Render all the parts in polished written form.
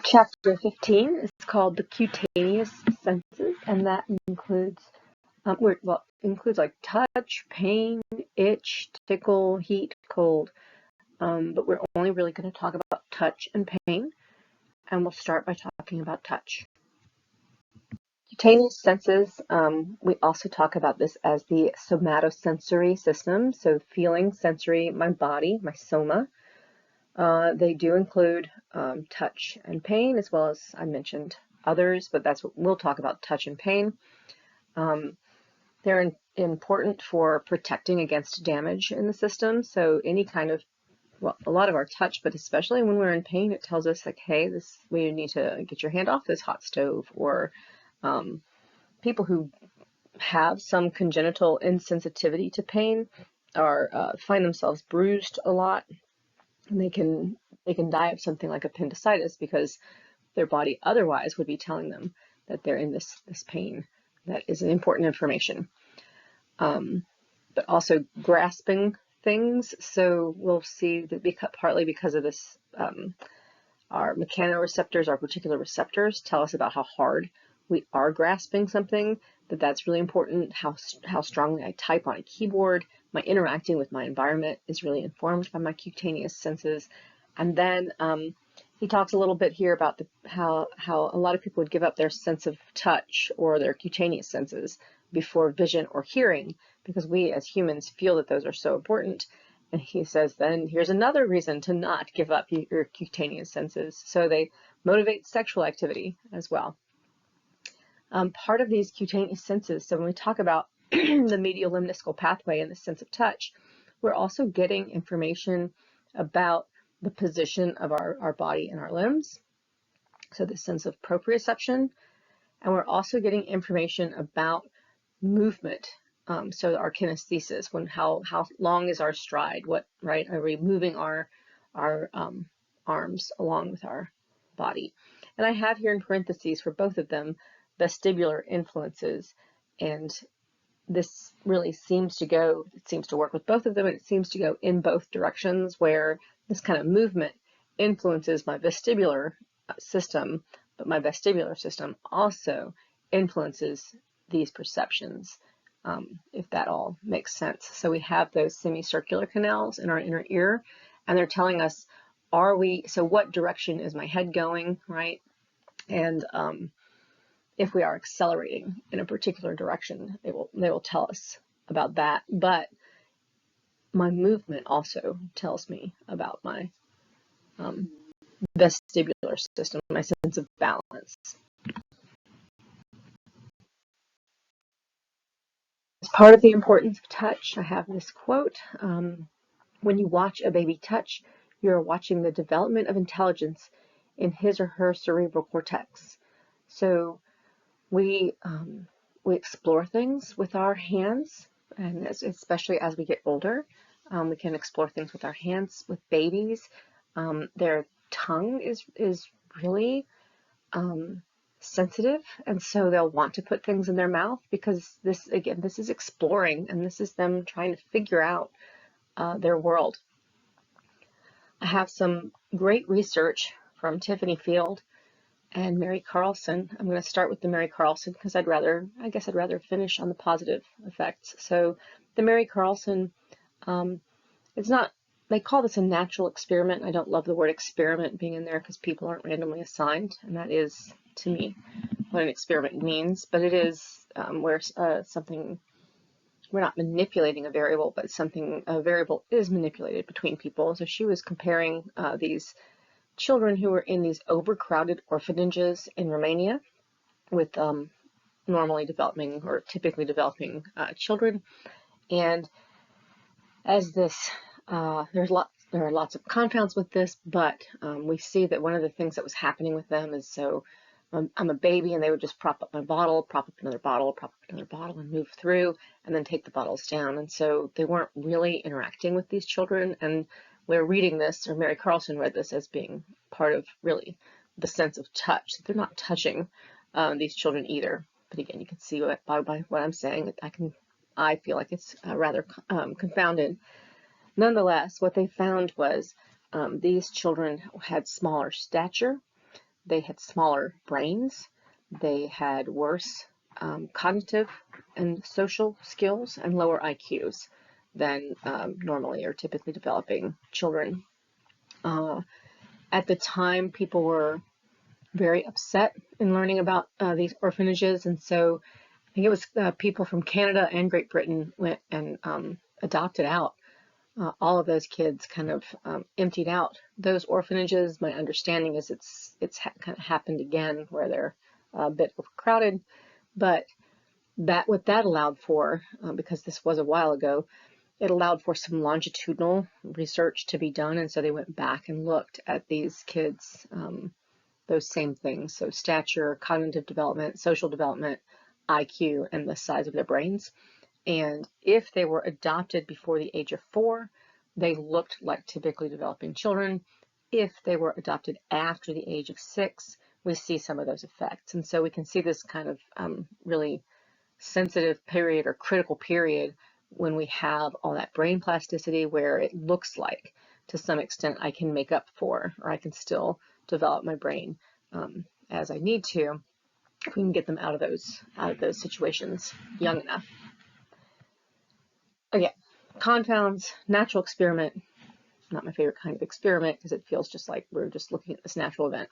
Chapter 15 is called the cutaneous senses, and that includes includes like touch, pain, itch, tickle, heat, cold. But we're only really going to talk about touch and pain, and we'll start by talking about touch. Cutaneous senses, we also talk about this as the somatosensory system, so feeling, sensory, my body, my soma. They do include touch and pain, as well as I mentioned others, but that's what we'll talk about, touch and pain. They're important for protecting against damage in the system. So any kind of, well, a lot of our touch, but especially when we're in pain, it tells us like, hey, we need to get your hand off this hot stove. Or people who have some congenital insensitivity to pain find themselves bruised a lot. And they can die of something like appendicitis because their body otherwise would be telling them that they're in this pain. That is important information. But also grasping things. So we'll see that partly because of this, our mechanoreceptors, our particular receptors, tell us about how hard we are grasping something. That's really important. How strongly I type on a keyboard. My interacting with my environment is really informed by my cutaneous senses. And then he talks a little bit here about how a lot of people would give up their sense of touch or their cutaneous senses before vision or hearing, because we as humans feel that those are so important. And he says, then here's another reason to not give up your cutaneous senses. So they motivate sexual activity as well. Part of these cutaneous senses, so when we talk about the medial limniscal pathway and the sense of touch, we're also getting information about the position of our body and our limbs, so the sense of proprioception, and we're also getting information about movement, so our kinesthesis, how long is our stride, are we moving our arms along with our body. And I have here in parentheses for both of them vestibular influences, and this really seems to work with both of them, and it seems to go in both directions, where this kind of movement influences my vestibular system, but my vestibular system also influences these perceptions, if that all makes sense. So we have those semicircular canals in our inner ear, and they're telling us, so what direction is my head going, right? And if we are accelerating in a particular direction, they will tell us about that. But my movement also tells me about my vestibular system, my sense of balance. As part of the importance of touch, I have this quote. When you watch a baby touch, you're watching the development of intelligence in his or her cerebral cortex. So we explore things with our hands, and especially as we get older, we can explore things with our hands. With babies, their tongue is really sensitive, and so they'll want to put things in their mouth, because this is exploring, and this is them trying to figure out their world. I have some great research from Tiffany Field and Mary Carlson. I'm going to start with the Mary Carlson because I'd rather finish on the positive effects. So the Mary Carlson, they call this a natural experiment. I don't love the word experiment being in there because people aren't randomly assigned, and that is, to me, what an experiment means. But it is where we're not manipulating a variable, but a variable is manipulated between people. So she was comparing these children who were in these overcrowded orphanages in Romania with normally developing or typically developing children. And as this, there are lots of confounds with this, but we see that one of the things that was happening with them is, so I'm a baby, and they would just prop up my bottle, prop up another bottle, prop up another bottle, and move through, and then take the bottles down. And so they weren't really interacting with these children. And we're reading this, or Mary Carlson read this as being part of really the sense of touch. They're not touching these children either. But again, you can see by what I'm saying that I feel like it's rather confounded. Nonetheless, what they found was these children had smaller stature. they had smaller brains, they had worse cognitive and social skills, and lower IQs than normally or typically developing children. At the time, people were very upset in learning about these orphanages, and so I think it was people from Canada and Great Britain went and adopted out all of those kids, kind of emptied out those orphanages. My understanding is it's kind of happened again where they're a bit overcrowded, but what that allowed for, because this was a while ago, it allowed for some longitudinal research to be done, and so they went back and looked at these kids, those same things, so stature, cognitive development, social development, IQ, and the size of their brains. And if they were adopted before the age of 4, they looked like typically developing children. If they were adopted after the age of 6, we see some of those effects. And so we can see this kind of really sensitive period or critical period when we have all that brain plasticity, where it looks like to some extent I can make up for, or I can still develop my brain as I need to, if we can get them out of those situations young enough. Again, confounds, natural experiment, not my favorite kind of experiment because it feels just like we're just looking at this natural event.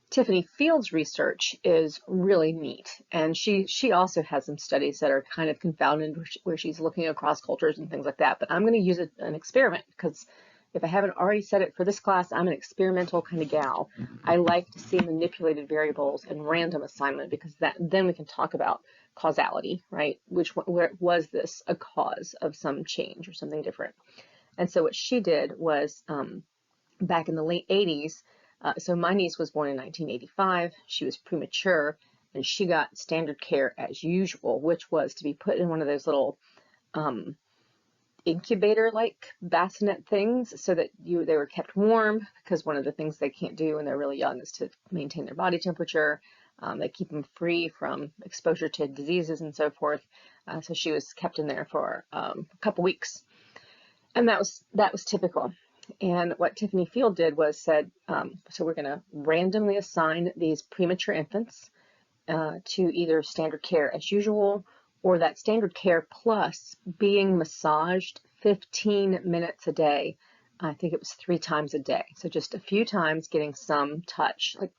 Tiffany Field's research is really neat, and she also has some studies that are kind of confounded where she's looking across cultures and things like that, but I'm going to use an experiment because if I haven't already said it for this class, I'm an experimental kind of gal. I like to see manipulated variables and random assignment because then we can talk about causality, right? Where was this a cause of some change or something different? And so what she did was back in the late 80s, so my niece was born in 1985. She was premature, and she got standard care as usual, which was to be put in one of those little incubator-like bassinet things so that they were kept warm, because one of the things they can't do when they're really young is to maintain their body temperature. They keep them free from exposure to diseases and so forth. So she was kept in there for a couple weeks, and that was typical. And what Tiffany Field did was said, so we're going to randomly assign these premature infants to either standard care as usual or that standard care plus being massaged 15 minutes a day. I think it was 3 times a day. So just a few times getting some touch, like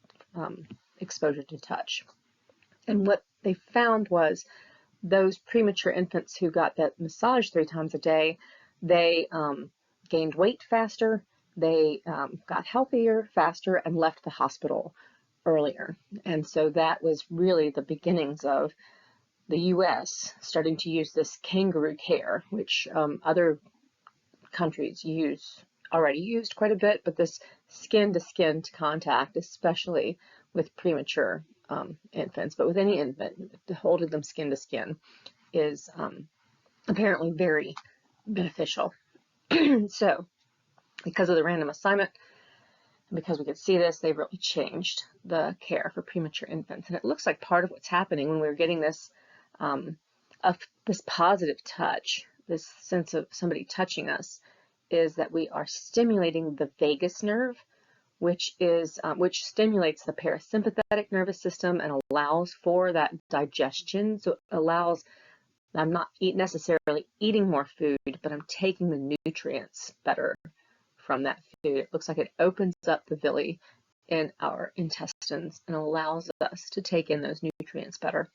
exposure to touch. And what they found was those premature infants who got that massage 3 times a day, they gained weight faster, they got healthier faster, and left the hospital earlier. And so that was really the beginnings of the U.S. starting to use this kangaroo care, which other countries already used quite a bit, but this skin-to-skin contact, especially with premature infants, but with any infant, holding them skin-to-skin is apparently very beneficial. So because of the random assignment, because we could see this, they've really changed the care for premature infants. And it looks like part of what's happening when we're getting this this positive touch, this sense of somebody touching us, is that we are stimulating the vagus nerve, which stimulates the parasympathetic nervous system and allows for that digestion. So it allows, I'm not necessarily eating more food, but I'm taking the nutrients better from that food. It looks like it opens up the villi in our intestines and allows us to take in those nutrients better.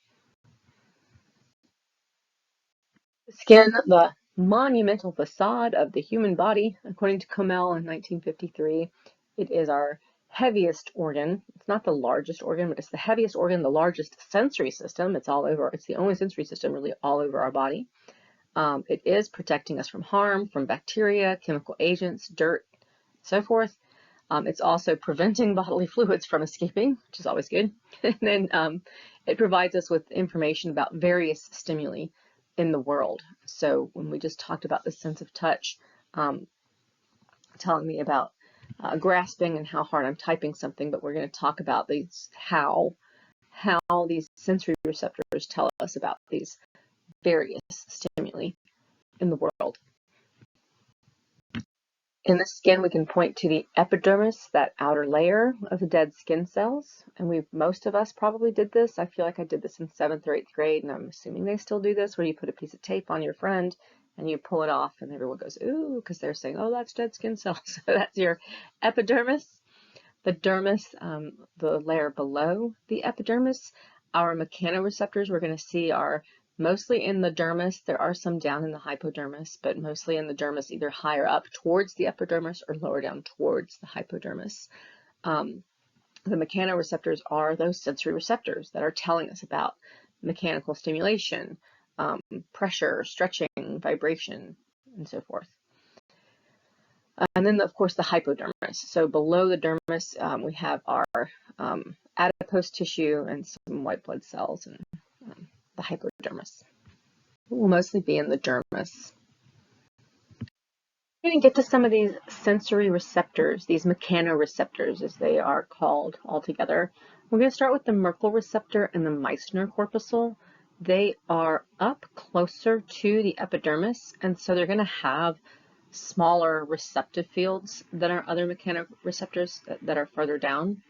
The skin, the monumental facade of the human body, according to Comel in 1953. It is our heaviest organ. It's not the largest organ, but it's the heaviest organ, the largest sensory system. It's all over. It's the only sensory system really all over our body. It is protecting us from harm, from bacteria, chemical agents, dirt, so forth. It's also preventing bodily fluids from escaping, which is always good. And then it provides us with information about various stimuli in the world. So when we just talked about the sense of touch, telling me about grasping and how hard I'm typing something, but we're going to talk about these how these sensory receptors tell us about these various stimuli in the world. In the skin, we can point to the epidermis, that outer layer of the dead skin cells. And most of us probably did this. I feel like I did this in 7th or 8th grade, and I'm assuming they still do this, where you put a piece of tape on your friend and you pull it off, and everyone goes, ooh, because they're saying, oh, that's dead skin cells. So that's your epidermis. The dermis, the layer below the epidermis. Our mechanoreceptors we're going to see are mostly in the dermis. There are some down in the hypodermis, but mostly in the dermis, either higher up towards the epidermis or lower down towards the hypodermis. The mechanoreceptors are those sensory receptors that are telling us about mechanical stimulation, pressure, stretching, vibration, and so forth. And then, of course, the hypodermis. So below the dermis, we have our adipose tissue and some white blood cells, and the hypodermis. It will mostly be in the dermis. We're going to get to some of these sensory receptors, these mechanoreceptors, as they are called altogether. We're going to start with the Merkel receptor and the Meissner corpuscle. They are up closer to the epidermis, and so they're going to have smaller receptive fields than our other mechanoreceptors that are further down.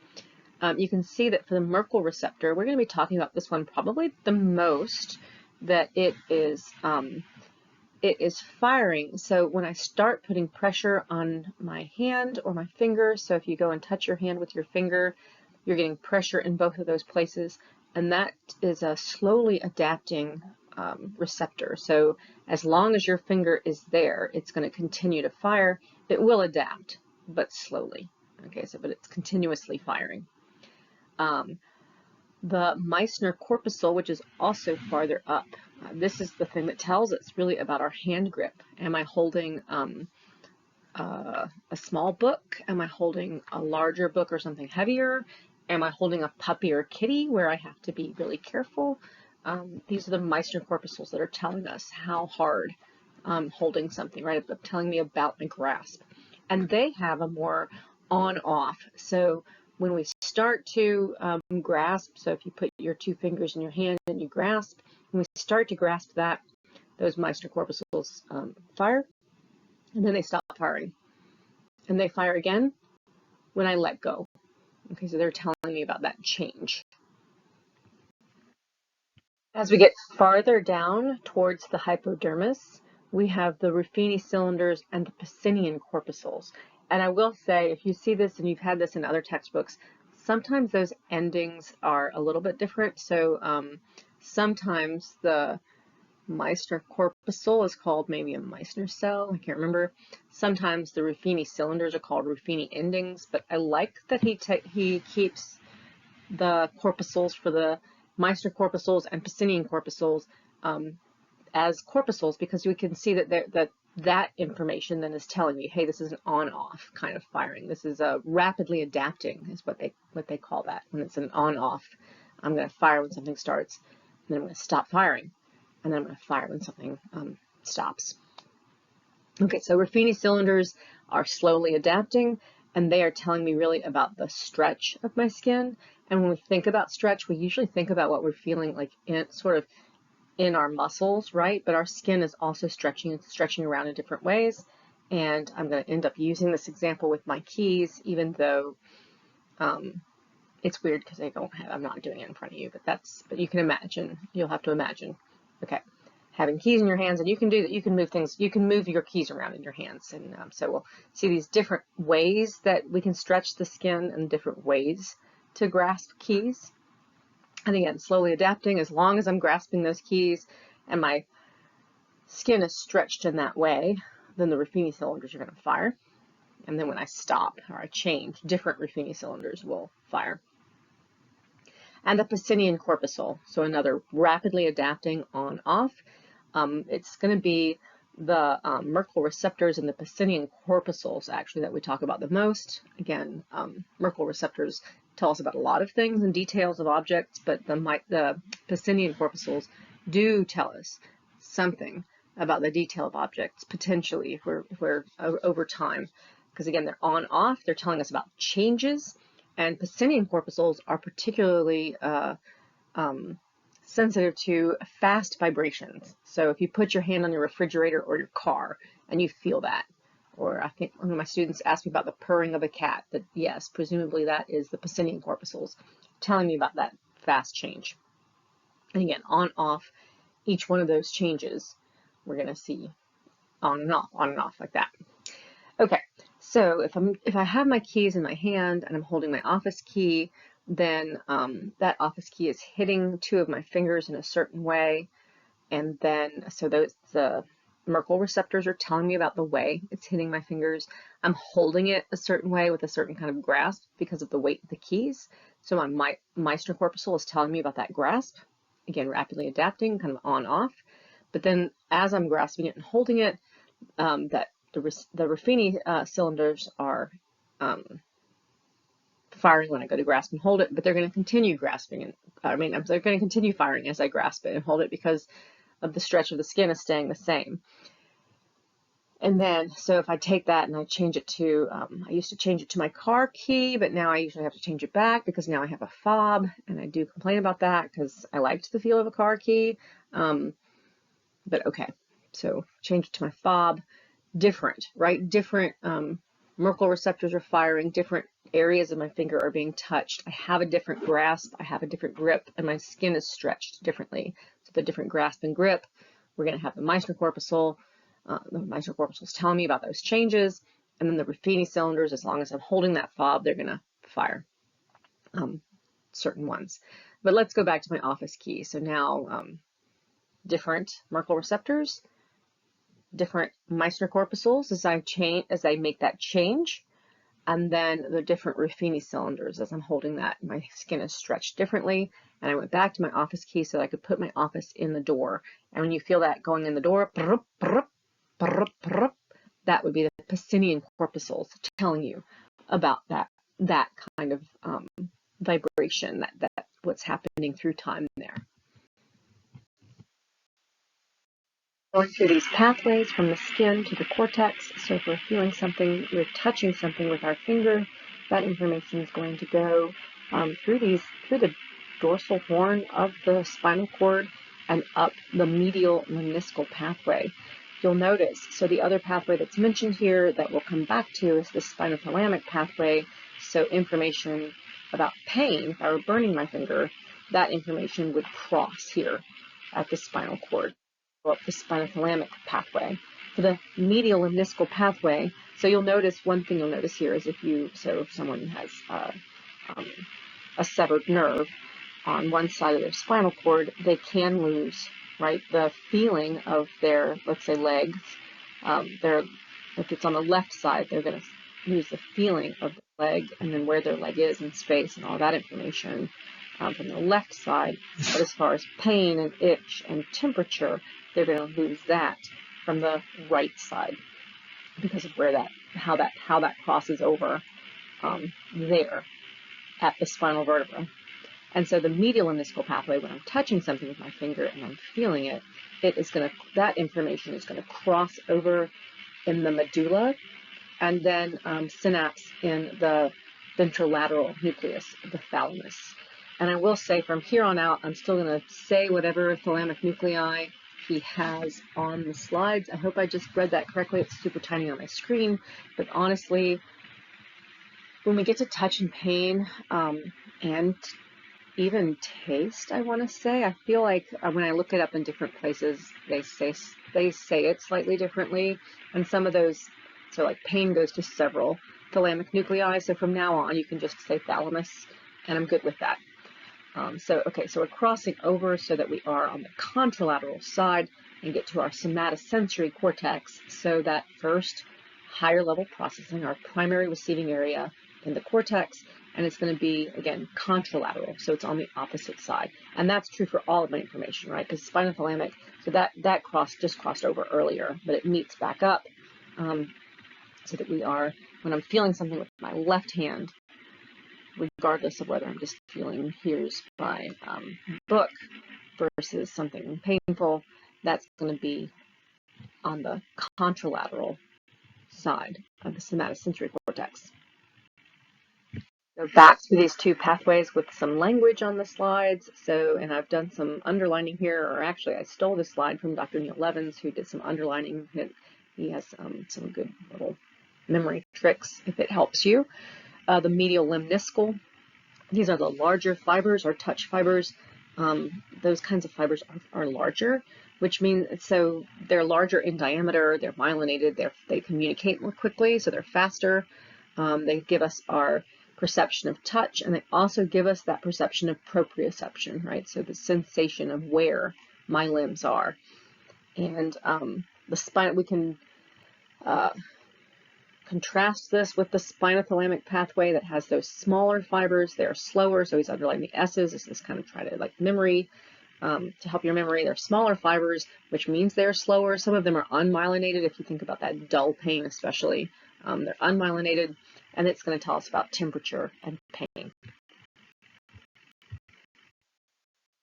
You can see that for the Merkel receptor, we're going to be talking about this one probably the most, that it is firing. So when I start putting pressure on my hand or my finger, so if you go and touch your hand with your finger, you're getting pressure in both of those places, and that is a slowly adapting receptor. So as long as your finger is there, it's going to continue to fire. It will adapt, but slowly. Okay, so but it's continuously firing. The Meissner corpuscle, which is also farther up, this is the thing that tells us really about our hand grip. Am I holding a small book? Am I holding a larger book or something heavier? Am I holding a puppy or kitty where I have to be really careful? These are the Meissner corpuscles that are telling us how hard I'm holding something, right? Telling me about my grasp. And they have a more on-off. So when we start to grasp, so if you put your 2 fingers in your hand and you grasp, when we start to grasp that, those Meissner corpuscles fire, and then they stop firing. And they fire again when I let go. Okay, so they're telling me about that change. As we get farther down towards the hypodermis, we have the Ruffini cylinders and the Pacinian corpuscles. And I will say, if you see this and you've had this in other textbooks, sometimes those endings are a little bit different. So sometimes the Meissner corpuscle is called maybe a Meissner cell, I can't remember. Sometimes the Ruffini cylinders are called Ruffini endings, but I like that he keeps the corpuscles for the Meissner corpuscles and Pacinian corpuscles as corpuscles, because we can see that that information then is telling me, hey, this is an on-off kind of firing. This is a rapidly adapting, is what they call that. When it's an on-off, I'm going to fire when something starts, and then I'm going to stop firing, and then I'm going to fire when something stops. Okay, so Ruffini cylinders are slowly adapting, and they are telling me really about the stretch of my skin. And when we think about stretch, we usually think about what we're feeling like in our muscles, right? But our skin is also stretching around in different ways. And I'm going to end up using this example with my keys, even though it's weird because I'm not doing it in front of you, but you can imagine, you'll have to imagine. Okay, having keys in your hands, and you can do that. You can move things, you can move your keys around in your hands. And so we'll see these different ways that we can stretch the skin and different ways to grasp keys. And again, slowly adapting as long as I'm grasping those keys and my skin is stretched in that way, then the Ruffini cylinders are going to fire. And then when I stop or I change, different Ruffini cylinders will fire. And the Pacinian corpuscle, so another rapidly adapting on-off. It's going to be the Merkel receptors and the Pacinian corpuscles actually that we talk about the most. Again, Merkel receptors tell us about a lot of things and details of objects, but the Pacinian corpuscles do tell us something about the detail of objects, potentially, if we're over time. Because again, they're on-off, they're telling us about changes, and Pacinian corpuscles are particularly sensitive to fast vibrations. So if you put your hand on your refrigerator or your car and you feel that, Or I think one of my students asked me about the purring of a cat, that yes, presumably that is the Pacinian corpuscles telling me about that fast change. And again, on, off, each one of those changes, we're going to see on and off like that. Okay, so if I have my keys in my hand and I'm holding my office key, then that office key is hitting two of my fingers in a certain way, and then so the Merkel receptors are telling me about the way it's hitting my fingers. I'm holding it a certain way with a certain kind of grasp because of the weight of the keys. So my Meissner corpuscle is telling me about that grasp. Again, rapidly adapting, kind of on-off. But then as I'm grasping it and holding it, that the Ruffini cylinders are firing when I go to grasp and hold it, but they're going to continue grasping and they're going to continue firing as I grasp it and hold it because of the stretch of the skin is staying the same. And then, so if I take that and I change it to, I used to change it to my car key, but now I usually have to change it back because now I have a fob, and I do complain about that because I liked the feel of a car key. But okay, so change it to my fob. Different, right? Different Merkel receptors are firing, different areas of my finger are being touched. I have a different grasp, I have a different grip, and my skin is stretched differently. So the different grasp and grip, we're going to have the Meissner corpuscle. The Meissner corpuscles telling me about those changes, and then the Ruffini cylinders, as long as I'm holding that fob, they're going to fire certain ones. But let's go back to my office key. So now different Merkel receptors, different Meissner corpuscles as I make that change, and then the different Ruffini cylinders as I'm holding that. My skin is stretched differently, and I went back to my office key so that I could put my office in the door. And when you feel that going in the door, that would be the Pacinian corpuscles telling you about that kind of vibration, that what's happening through time there. Going through these pathways from the skin to the cortex. So if we're feeling something, we're touching something with our finger, that information is going to go through the dorsal horn of the spinal cord and up the medial meniscal pathway. You'll notice, so the other pathway that's mentioned here that we'll come back to is the spinothalamic pathway. So information about pain, if I were burning my finger, that information would cross here at the spinal cord, up the spinothalamic pathway. For the medial meniscal pathway, so you'll notice, one thing you'll notice here is if someone has a severed nerve on one side of their spinal cord, they can lose, right, the feeling of their, let's say, legs. If it's on the left side, they're going to lose the feeling of the leg and then where their leg is in space and all that information from the left side. But as far as pain and itch and temperature, they're going to lose that from the right side because of how that crosses over there at the spinal vertebra. And so the medial meniscal pathway, when I'm touching something with my finger and I'm feeling it, that information is going to cross over in the medulla and then synapse in the ventrolateral nucleus of the thalamus. And I will say from here on out, I'm still going to say whatever thalamic nuclei he has on the slides. I hope I just read that correctly. It's super tiny on my screen. But honestly, when we get to touch and pain and even taste, I want to say, I feel like when I look it up in different places, they say it slightly differently. And some of those, so like pain goes to several thalamic nuclei. So from now on, you can just say thalamus, and I'm good with that. So we're crossing over so that we are on the contralateral side and get to our somatosensory cortex. So that first higher level processing, our primary receiving area in the cortex, and it's going to be, again, contralateral, so it's on the opposite side. And that's true for all of my information, right? Because spinothalamic, so that just crossed over earlier, but it meets back up so that we are, when I'm feeling something with my left hand, regardless of whether I'm just feeling here's my book versus something painful, that's going to be on the contralateral side of the somatosensory cortex. Go back to these two pathways with some language on the slides. So, and I've done some underlining here, or actually I stole this slide from Dr. Neil Levins, who did some underlining. He has some good little memory tricks if it helps you. The medial lemniscal, these are the larger fibers or touch fibers. Those kinds of fibers are larger, which means, so they're larger in diameter, they're myelinated, they communicate more quickly, so they're faster. They give us our perception of touch, and they also give us that perception of proprioception, right? So the sensation of where my limbs are. And the spine, we can contrast this with the spinothalamic pathway that has those smaller fibers. They're slower, so he's underlining the S's. This is kind of try to like memory, to help your memory. They're smaller fibers, which means they're slower. Some of them are unmyelinated. If you think about that dull pain especially, they're unmyelinated, and it's going to tell us about temperature and pain.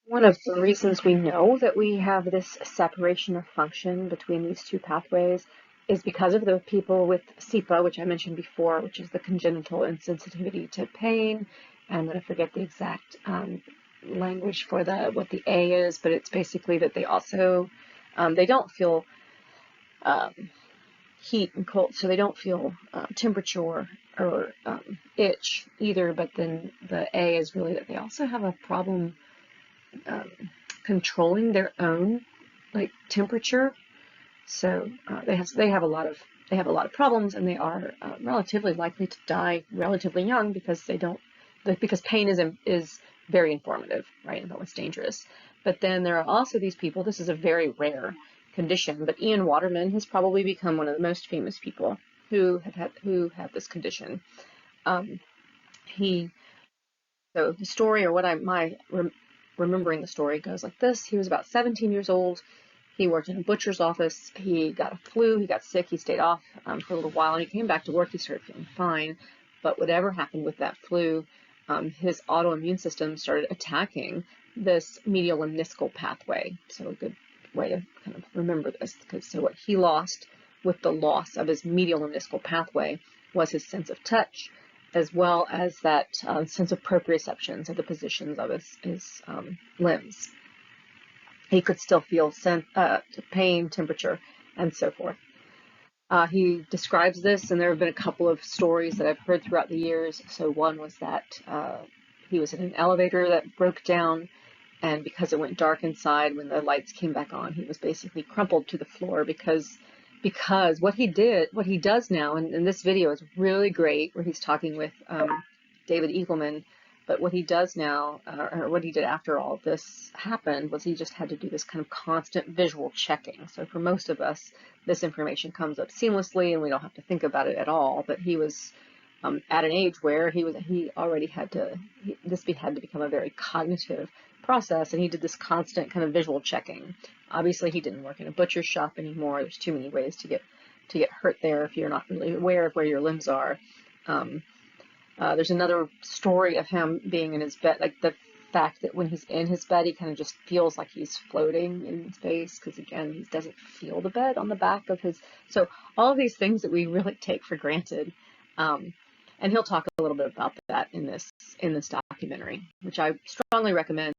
One of the reasons we know that we have this separation of function between these two pathways is because of the people with CIPA, which I mentioned before, which is the congenital insensitivity to pain. I'm going to forget the exact language for what the A is, but it's basically that they also, they don't feel heat and cold, so they don't feel temperature or itch either, but then the A is really that they also have a problem controlling their own like temperature. So they have a lot of problems, and they are relatively likely to die relatively young because because pain is very informative, right, about what's dangerous. But then there are also these people. This is a very rare condition, but Ian Waterman has probably become one of the most famous people who have this condition. So the story, or remembering the story, goes like this. He was about 17 years old. He worked in a butcher's office. He got a flu. He got sick. He stayed off for a little while, and he came back to work. He started feeling fine. But whatever happened with that flu, his autoimmune system started attacking this medial lemniscal pathway. So a good way to kind of remember this, because so what he lost with the loss of his medial lemniscal pathway was his sense of touch, as well as that sense of proprioception, so the positions of his limbs. He could still feel pain, temperature, and so forth. He describes this, and there have been a couple of stories that I've heard throughout the years. So one was that he was in an elevator that broke down, and because it went dark inside, when the lights came back on, he was basically crumpled to the floor because what he does now, and this video is really great, where he's talking with David Eagleman. But what he does now, or what he did after all of this happened, was he just had to do this kind of constant visual checking. So for most of us, this information comes up seamlessly, and we don't have to think about it at all. But he was at an age where he already had to, this had to become a very cognitive process, and he did this constant kind of visual checking. Obviously, he didn't work in a butcher's shop anymore. There's too many ways to get hurt there if you're not really aware of where your limbs are. There's another story of him being in his bed, like the fact that when he's in his bed, he kind of just feels like he's floating in space, because again, he doesn't feel the bed on the back of his. So all of these things that we really take for granted, and he'll talk a little bit about that in this documentary, which I strongly recommend.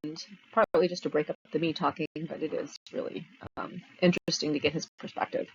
Partly just to break up the me talking, but it is really interesting to get his perspective.